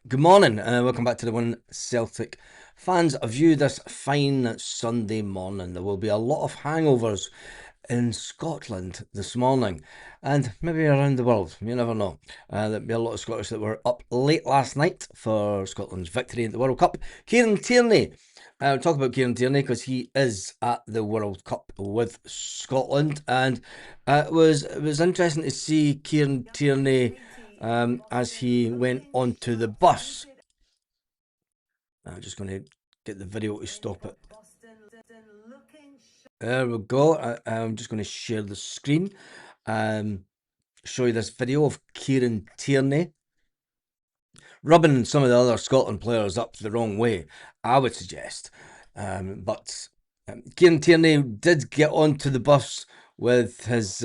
Good morning, and welcome back to the One Celtic fans view this fine Sunday morning. There will be a lot of hangovers in Scotland this morning, and maybe around the world. You never know. There'll be a lot of Scottish that were up late last night for Scotland's victory in the World Cup. Kieran Tierney. I'll talk about Kieran Tierney because he is at the World Cup with Scotland, and it was interesting to see Kieran Tierney as he went onto the bus. I'm just going to get the video to stop it. There we go. I'm just going to share the screen and show you this video of Kieran Tierney rubbing some of the other Scotland players up the wrong way, I would suggest. But Kieran Tierney did get onto the bus with his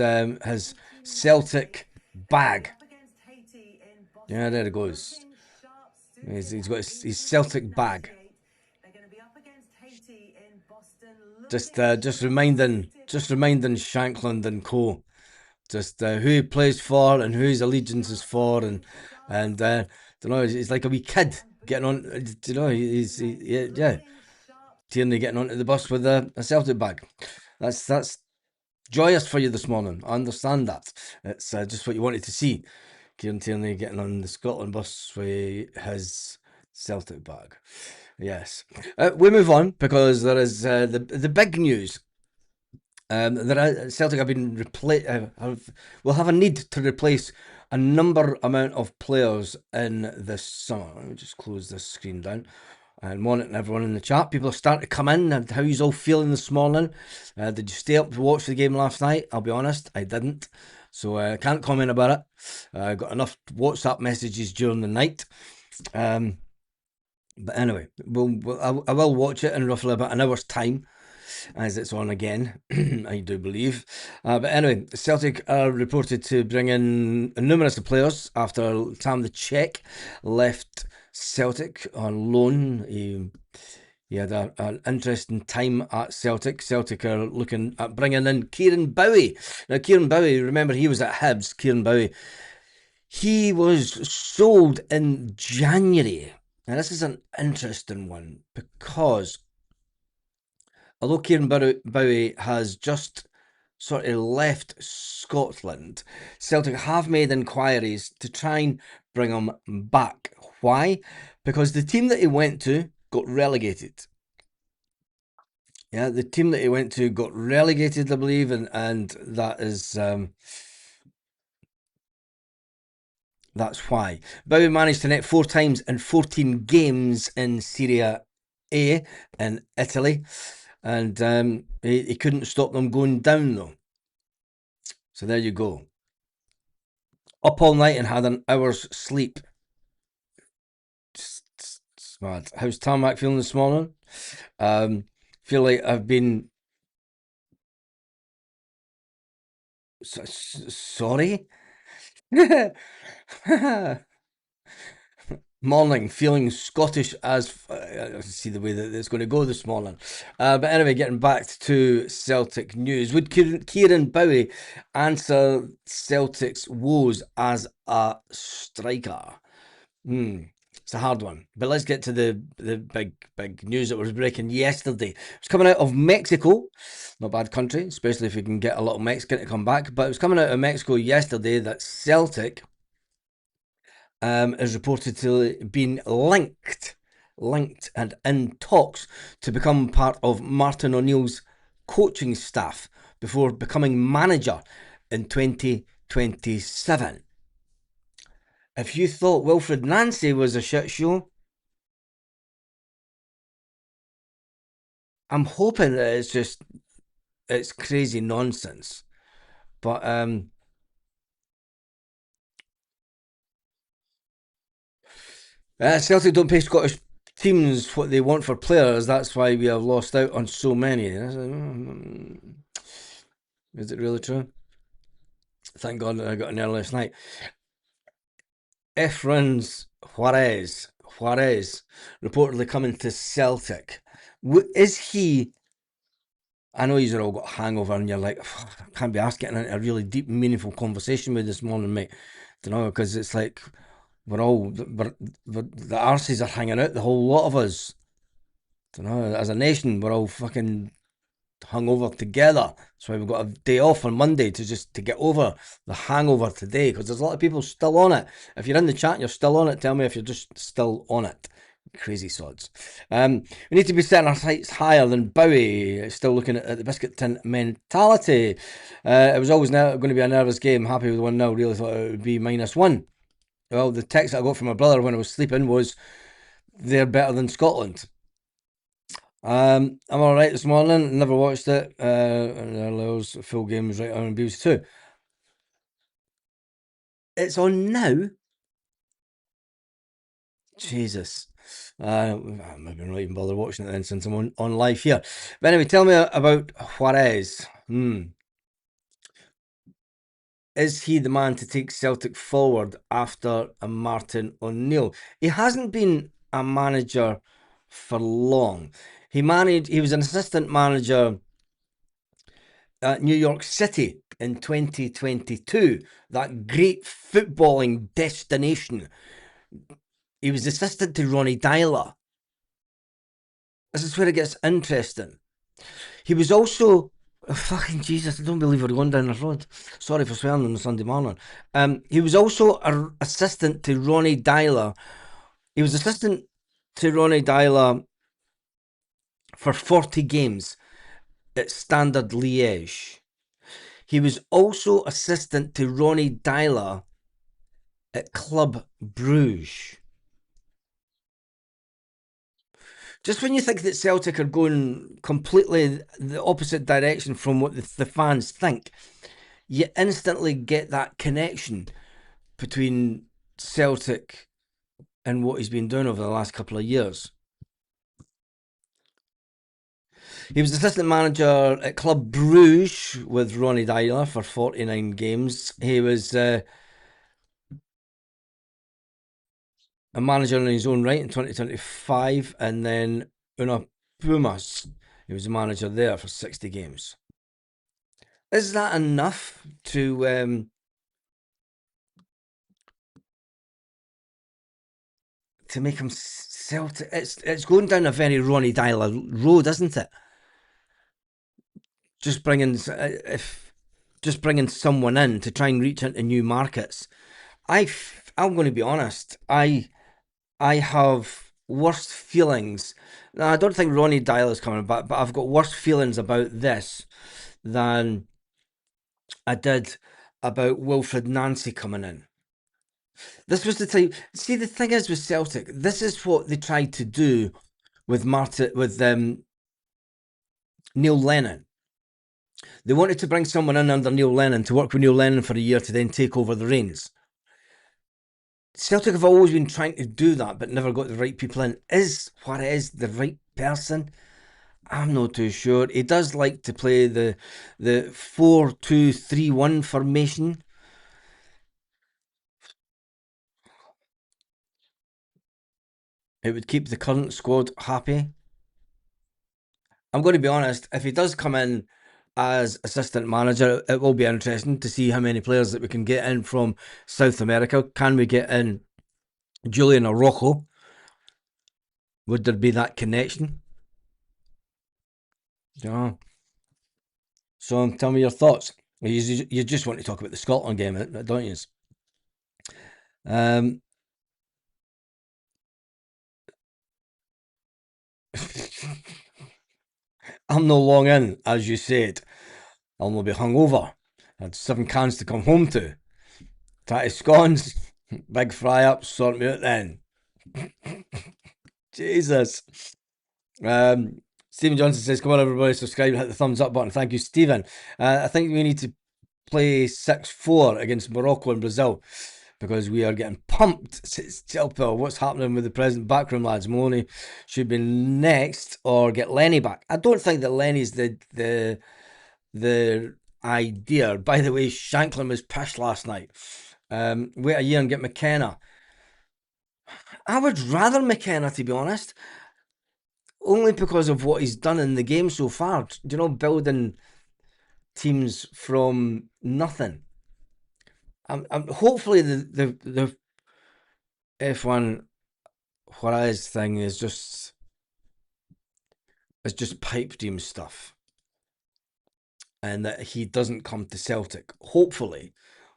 Celtic bag. Yeah, there it goes. He's got his Celtic bag. Just reminding Shankland and co. Just who he plays for and who his allegiance is for, and don't know. He's like a wee kid getting on. You know, yeah. Tierney getting onto the bus with a Celtic bag. That's joyous for you this morning. I understand that. It's just what you wanted to see. Kieran Tierney getting on the Scotland bus with his Celtic bag. Yes. We move on because there is the big news. Celtic have been will have a need to replace a number amount of players in this summer. Let me just close this screen down. And morning everyone in the chat. People are starting to come in. And how you all feeling this morning? Did you stay up to watch the game last night? I'll be honest, I didn't. So I can't comment about it. I got enough WhatsApp messages during the night. But anyway, I will watch it in roughly about an hour's time as it's on again, I do believe. But anyway, Celtic are reported to bring in numerous players after Tam the Czech left Celtic on loan. He had an interesting time at Celtic. Celtic are looking at bringing in Kieran Bowie. Now, Kieran Bowie, remember, he was at Hibs. Kieran Bowie, he was sold in January. Now, this is an interesting one because although Kieran Bowie has just sort of left Scotland, Celtic have made inquiries to try and bring him back. Why? Because the team that he went to got relegated. Yeah, the team that he went to got relegated, I believe, and that is that's why. Bowie managed to net 4 times in 14 games in Serie A in Italy, and he couldn't stop them going down though. So there you go. Up all night and had an hour's sleep. Just mad. How's Tarmac feeling this morning? Feel like I've been sorry. Morning, feeling Scottish as see the way that it's going to go this morning. But anyway, getting back to Celtic news, would Kieran Bowie answer Celtic's woes as a striker? It's a hard one, but let's get to the big news that was breaking yesterday. It's coming out of Mexico, not a bad country, especially if you can get a little Mexican to come back. But it was coming out of Mexico yesterday that Celtic is reported to been linked and in talks to become part of Martin O'Neill's coaching staff before becoming manager in 2027. If you thought Wilfred Nancy was a shit show, I'm hoping that it's crazy nonsense. But Celtic don't pay Scottish teams what they want for players. That's why we have lost out on so many. Is it really true? Thank God I got an early last night. Efrain's Juarez reportedly coming to Celtic. Is he? I know you've all got hangover and you're like, I can't be asked getting into a really deep, meaningful conversation with this morning, mate. Don't know, because it's like, the arses are hanging out. The whole lot of us. Don't know. As a nation, we're all fucking hungover together. That's why we've got a day off on Monday to get over the hangover today, because there's a lot of people still on it. If you're in the chat and you're still on it, tell me if you're just still on it. Crazy sods. We need to be setting our sights higher than Bowie. Still looking at the biscuit tin mentality. It was always going to be a nervous game. Happy with 1-0. Really thought it would be -1. Well, the text that I got from my brother when I was sleeping was, they're better than Scotland. I'm all right this morning. Never watched it. And allows full games right on BBC Two. It's on now. Jesus. Maybe not even bother watching it then, since I'm on live here. But anyway, tell me about Juarez. Is he the man to take Celtic forward after a Martin O'Neill? He hasn't been a manager for long. He was an assistant manager at New York City in 2022, that great footballing destination. He was assistant to Ronnie Dyler. This is where it gets interesting. He was also, fucking Jesus, I don't believe we're going down the road. Sorry for swearing on a Sunday morning. He was also an assistant to Ronnie Dyler. He was assistant to Ronnie Dyler for 40 games at Standard Liège. He was also assistant to Ronnie Dyler at Club Bruges. Just when you think that Celtic are going completely the opposite direction from what the fans think, you instantly get that connection between Celtic and what he's been doing over the last couple of years. He was assistant manager at Club Bruges with Ronnie Dyler for 49 games. He was a manager in his own right in 2025, and then Una Pumas, he was a manager there for 60 games. Is that enough to make him Celtic? It's going down a very Ronnie Dyler road, isn't it? Just bringing someone in to try and reach into new markets. I'm going to be honest. I have worse feelings. Now, I don't think Ronnie Dyler's coming back, but I've got worse feelings about this than I did about Wilfred Nancy coming in. This was the time. See, the thing is with Celtic, this is what they tried to do with Neil Lennon. They wanted to bring someone in under Neil Lennon to work with Neil Lennon for a year to then take over the reins. Celtic have always been trying to do that, but never got the right people in. Is Juarez the right person? I'm not too sure. He does like to play the 4-2-3-1 formation. It would keep the current squad happy. I'm going to be honest, if he does come in as assistant manager, it will be interesting to see how many players that we can get in from South America. Can we get in Julian Araujo? Would there be that connection? Yeah. So tell me your thoughts. You just want to talk about the Scotland game, don't you? I'm no long in, as you said. I'll not be hungover. I had 7 cans to come home to. Tatty scones, big fry up, sort me out then. Jesus. Stephen Johnson says, come on everybody, subscribe, hit the thumbs up button. Thank you, Stephen. I think we need to play 6-4 against Morocco and Brazil, because we are getting pumped. Chelpel, what's happening with the present backroom lads? Maloney should be next, or get Lenny back. I don't think that Lenny's the idea. By the way, Shanklin was pissed last night. Wait a year and get McKenna. I would rather McKenna, to be honest, only because of what he's done in the game so far. Do you know, building teams from nothing. Hopefully the F1 Juarez thing is just pipe dream stuff, and that he doesn't come to Celtic. Hopefully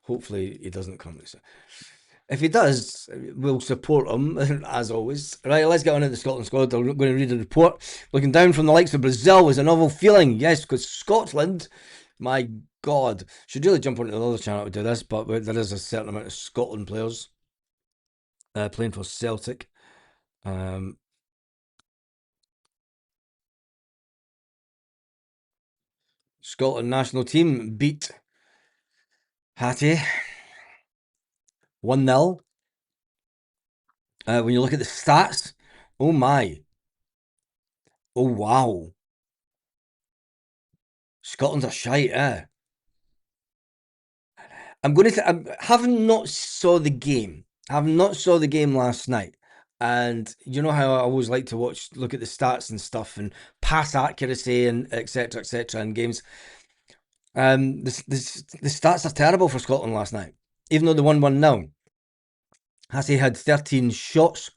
he doesn't come to Celtic. If he does, we'll support him, as always. Right, let's get on into the Scotland squad. I'm going to read the report. Looking down from the likes of Brazil was a novel feeling. Yes, because Scotland, my God, should really jump onto the other channel to do this, but there is a certain amount of Scotland players playing for Celtic. Scotland national team beat Hattie 1-0. When you look at the stats, oh my. Oh wow. Scotland's a shite, eh? I'm going to. I haven't not saw the game. I have not saw the game last night, and you know how I always like to look at the stats and stuff, and pass accuracy and etc. in games. The stats are terrible for Scotland last night, even though they won 1-0. Hassie had 13 shots,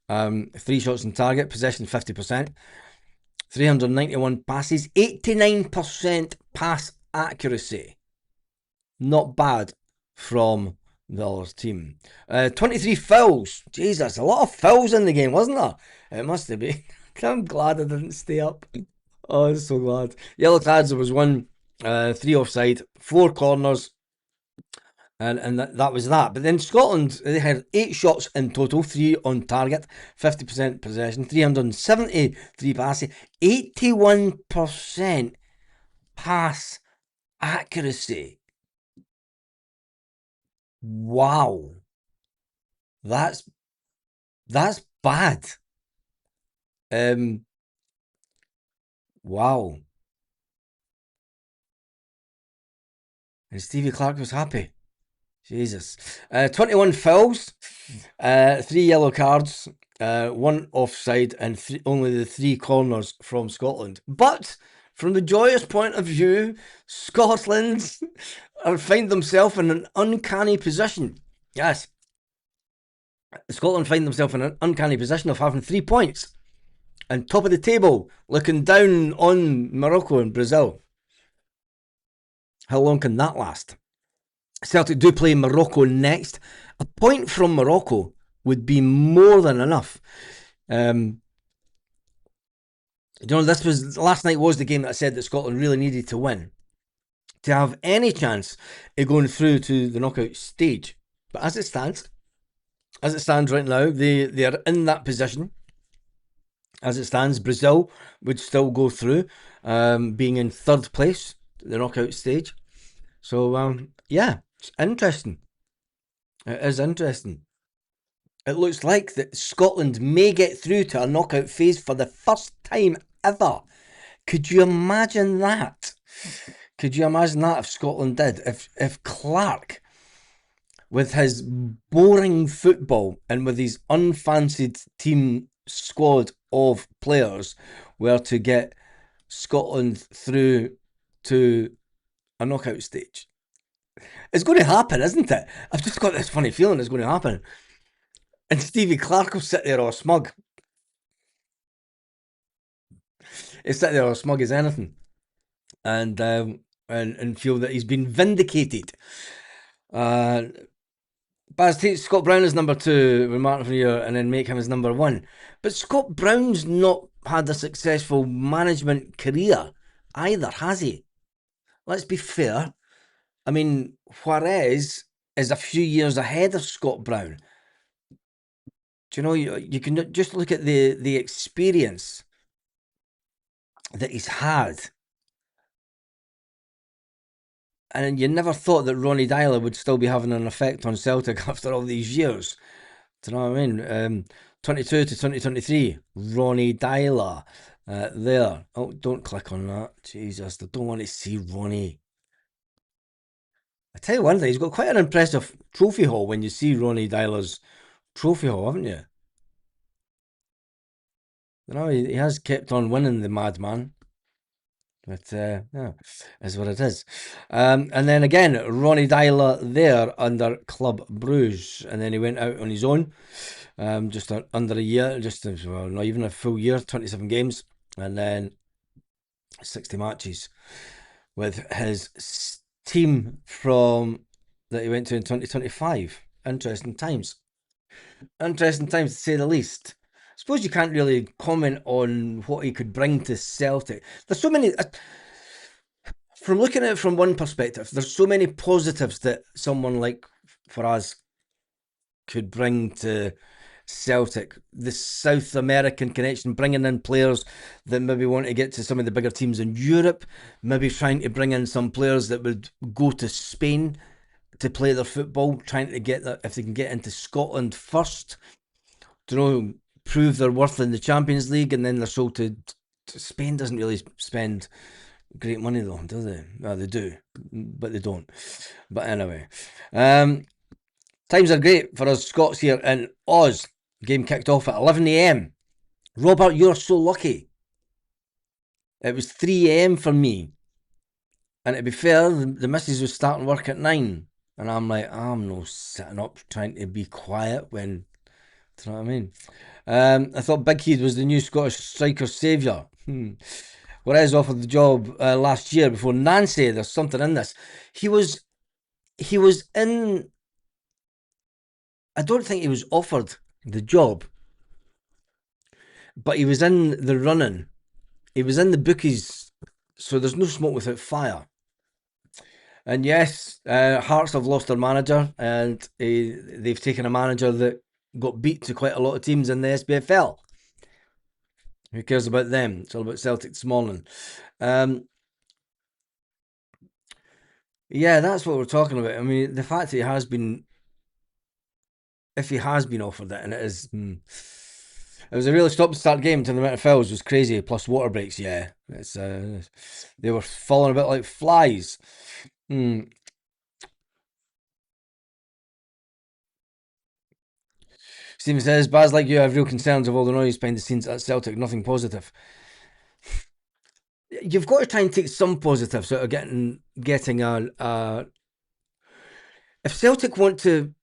3 shots on target, possession 50%, 391 passes, 89% pass accuracy. Not bad from the other team. 23 fouls. Jesus, a lot of fouls in the game, wasn't there? It must have been. I'm glad I didn't stay up. Oh, I'm so glad. Yellow cards, there was 1, 3 offside, 4 corners, and that was that. But then Scotland, they had 8 shots in total, 3 on target, 50% possession, 373 passes, 81% pass accuracy. Wow. That's bad. Wow. And Stevie Clark was happy. Jesus. 21 fouls, 3 yellow cards, 1 offside, and only the 3 corners from Scotland. But from the joyous point of view, Scotland find themselves in an uncanny position. Yes. Scotland find themselves in an uncanny position of having 3 points and top of the table, looking down on Morocco and Brazil. How long can that last? Celtic do play Morocco next. A point from Morocco would be more than enough. This was last night was the game that I said that Scotland really needed to win to have any chance of going through to the knockout stage. But as it stands right now, they are in that position. As it stands, Brazil would still go through, being in 3rd place, the knockout stage. So, yeah, it's interesting. It is interesting. It looks like that Scotland may get through to a knockout phase for the first time ever. Could you imagine that? Could you imagine that if Scotland did? If Clark, with his boring football and with his unfancied team squad of players, were to get Scotland through to a knockout stage. It's going to happen, isn't it? I've just got this funny feeling it's going to happen. And Stevie Clark will sit there all smug. He'll sit there all smug as anything. And feel that he's been vindicated. Baz take Scott Brown as number 2 with Martin Freer and then make him as number 1. But Scott Brown's not had a successful management career either, has he? Let's be fair. I mean, Juarez is a few years ahead of Scott Brown. Do you know, you can just look at the experience that he's had. And you never thought that Ronnie Dyler would still be having an effect on Celtic after all these years. Do you know what I mean? 22 to 2023, Ronnie Dyler there. Oh, don't click on that. Jesus, I don't want to see Ronnie. I tell you one thing, he's got quite an impressive trophy haul when you see Ronnie Dyler's trophy haul, haven't you? You know, he has kept on winning, the madman. But yeah, is what it is. And then again, Ronnie Dyler there under Club Bruges, and then he went out on his own, just under a year, just well, not even a full year, 27 games, and then 60 matches with his team from that he went to in 2025. Interesting times. Interesting times to say the least. I suppose you can't really comment on what he could bring to Celtic. There's so many. From looking at it from one perspective, there's so many positives that someone like Faraz could bring to Celtic. The South American connection, bringing in players that maybe want to get to some of the bigger teams in Europe, maybe trying to bring in some players that would go to Spain to play their football, trying to get that if they can get into Scotland first, to prove their worth in the Champions League, and then they're sold to Spain. Doesn't really spend great money though, do they? Well, they do, but they don't. But anyway, times are great for us Scots here in Oz. Game kicked off at 11 a.m. Robert, you're so lucky. It was 3 a.m. for me. And to be fair, the missus was starting work at 9. And I'm like, I'm no sitting up trying to be quiet when, do you know what I mean? I thought Big Head was the new Scottish striker saviour. When I was offered the job last year before Nancy, there's something in this. He was in, I don't think he was offered the job, but he was in the running. He was in the bookies, so there's no smoke without fire. And yes, Hearts have lost their manager, and they've taken a manager that got beat to quite a lot of teams in the SPFL. Who cares about them? It's all about Celtic this morning. Yeah, that's what we're talking about. I mean, the fact that he has been, if he has been offered it, and it is, it was a really stop-and-start game until the amount of fouls was crazy. Plus water breaks, yeah, it's they were falling about like flies. Stephen says, Baz, like you, I have real concerns of all the noise behind the scenes at Celtic. Nothing positive. You've got to try and take some positives out of getting a. If Celtic want to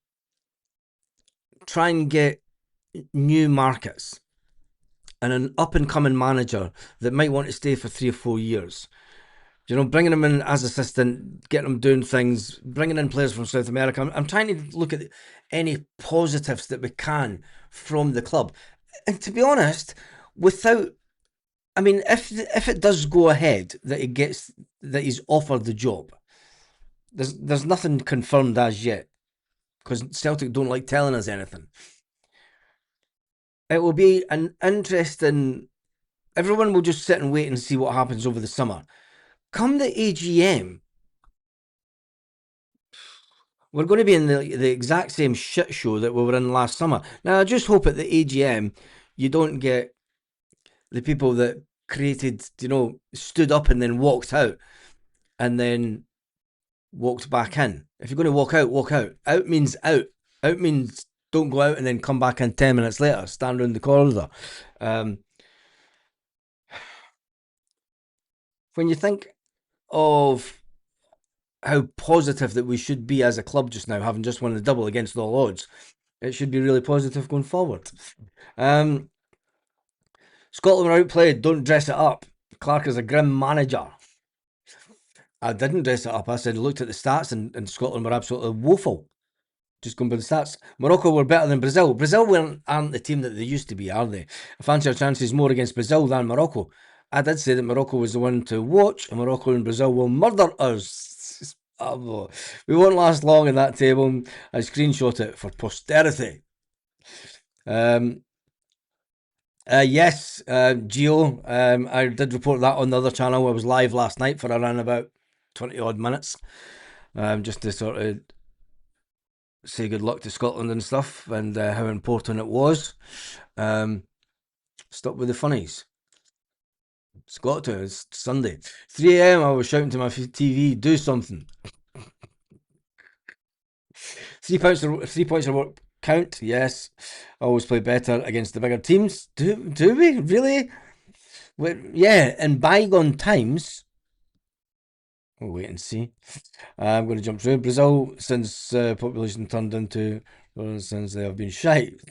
try and get new markets and an up and coming manager that might want to stay for 3 or 4 years, bringing them in as assistant, getting them doing things, bringing in players from South America. I'm trying to look at any positives that we can from the club. And to be honest, without, I mean, if it does go ahead that he's offered the job, there's nothing confirmed as yet because Celtic don't like telling us anything. It will be an interesting. Everyone will just sit and wait and see what happens over the summer. Come the AGM, we're going to be in the exact same shit show that we were in last summer. Now, I just hope at the AGM you don't get the people that created, stood up and then walked out and then walked back in. If you're going to walk out, walk out. Out means out. Out means don't go out and then come back in 10 minutes later, stand around the corridor. When you think of how positive that we should be as a club just now, having just won the double against all odds, it should be really positive going forward. Scotland were outplayed. Don't dress it up. Clark is a grim manager. I didn't dress it up. I said, looked at the stats and Scotland were absolutely woeful. Just going by the stats. Morocco were better than Brazil. Brazil aren't the team that they used to be, are they? I fancy our chances more against Brazil than Morocco. I did say that Morocco was the one to watch, and Morocco and Brazil will murder us. We won't last long in that table. I screenshot it for posterity. Yes, Geo. I did report that on the other channel. I was live last night for around about 20 odd minutes, just to sort of say good luck to Scotland and stuff, and how important it was. Stop with the funnies. It's got to. It's Sunday. 3 a.m. I was shouting to my TV, do something. 3 points. 3 points of work count. Yes, I always play better against the bigger teams. Do we really? Yeah, in bygone times, We'll wait and see. I'm going to jump through Brazil since population turned into since they have been shite.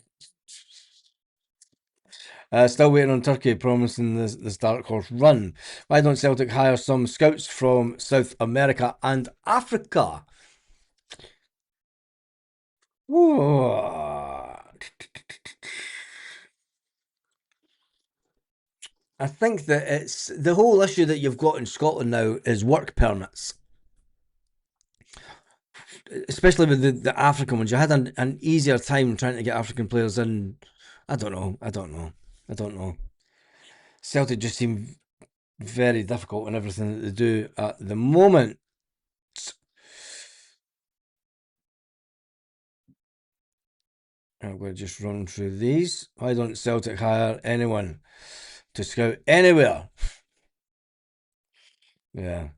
Still waiting on Turkey, promising this dark horse run. Why don't Celtic hire some scouts from South America and Africa? Whoa. I think that it's the whole issue that you've got in Scotland now is work permits, especially with the African ones. You had an easier time trying to get African players in. I don't know. I don't know. I don't know. Celtic just seem very difficult in everything that they do at the moment. I'm going to just run through these. Why don't Celtic hire anyone to scout anywhere? Yeah.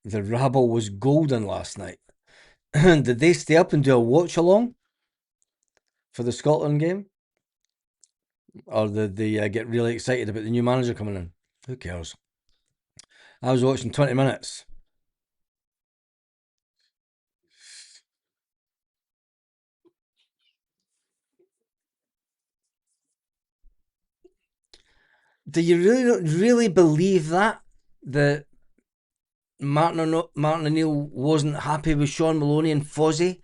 The rabble was golden last night. Did they stay up and do a watch along for the Scotland game? Or did they get really excited about the new manager coming in? Who cares? I was watching 20 minutes. Do you really believe that? That Martin O'Neill wasn't happy with Sean Maloney and Fozzie?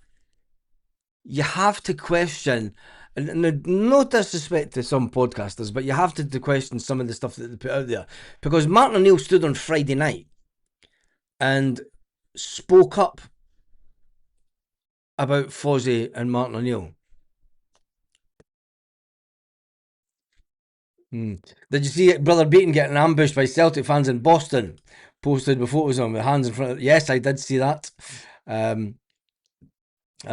You have to question, and no disrespect to some podcasters, but you have to question some of the stuff that they put out there. Because Martin O'Neill stood on Friday night and spoke up about Fozzie and Martin O'Neill. Did you see Brother Beaton getting ambushed by Celtic fans in Boston? Posted with photos of him with hands in front of. Yes, I did see that. I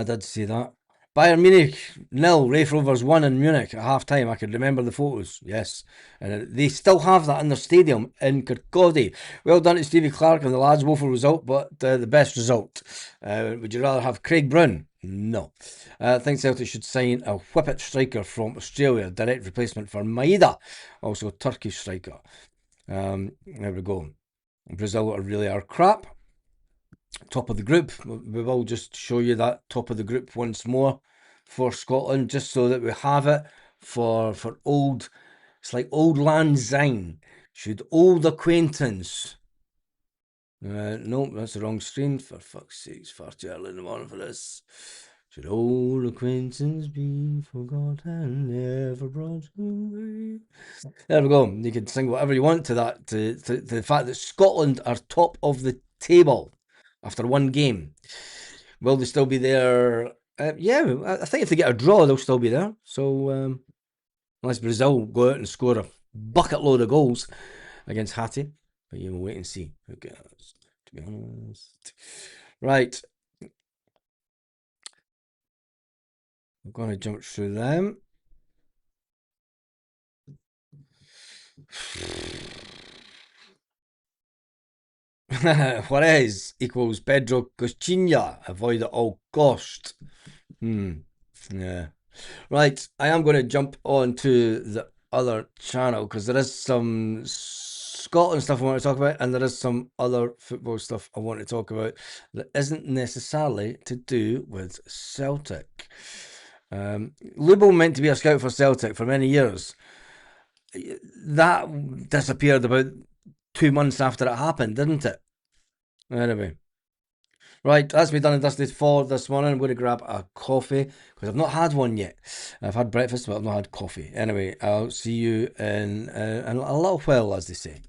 did see that. Bayern Munich 0, Rafe Rovers 1 in Munich at half time. I could remember the photos, yes. And they still have that in their stadium in Kirkcaldy. Well done to Stevie Clark and the lads. Woeful result, but the best result. Would you rather have Craig Brown? No. I think Celtic should sign a whippet striker from Australia, direct replacement for Maeda, also a Turkish striker. There we go. Brazil really are crap. Top of the group. We will just show you that top of the group once more for Scotland, just so that we have it for old. It's like old lang syne. Should old acquaintance. No, that's the wrong screen. For fuck's sake, it's far too early in the morning for this. Should old acquaintance be forgotten, never brought away? There we go. You can sing whatever you want to that, to the fact that Scotland are top of the table after one game. Will they still be there? Yeah, I think if they get a draw, they'll still be there. So, unless Brazil go out and score a bucket load of goals against Haiti. But you will wait and see. Who cares, to be honest. Right. I'm going to jump through them. Juarez equals Pedro Costinha. Avoid at all cost. Yeah. Right, I am going to jump on to the other channel because there is some Scotland stuff I want to talk about, and there is some other football stuff I want to talk about that isn't necessarily to do with Celtic. Lubo meant to be a scout for Celtic for many years. That disappeared about 2 months after it happened, didn't it? Anyway. Right, that's me done and dusted for this morning. I'm going to grab a coffee because I've not had one yet. I've had breakfast, but I've not had coffee. Anyway, I'll see you in a little while, as they say.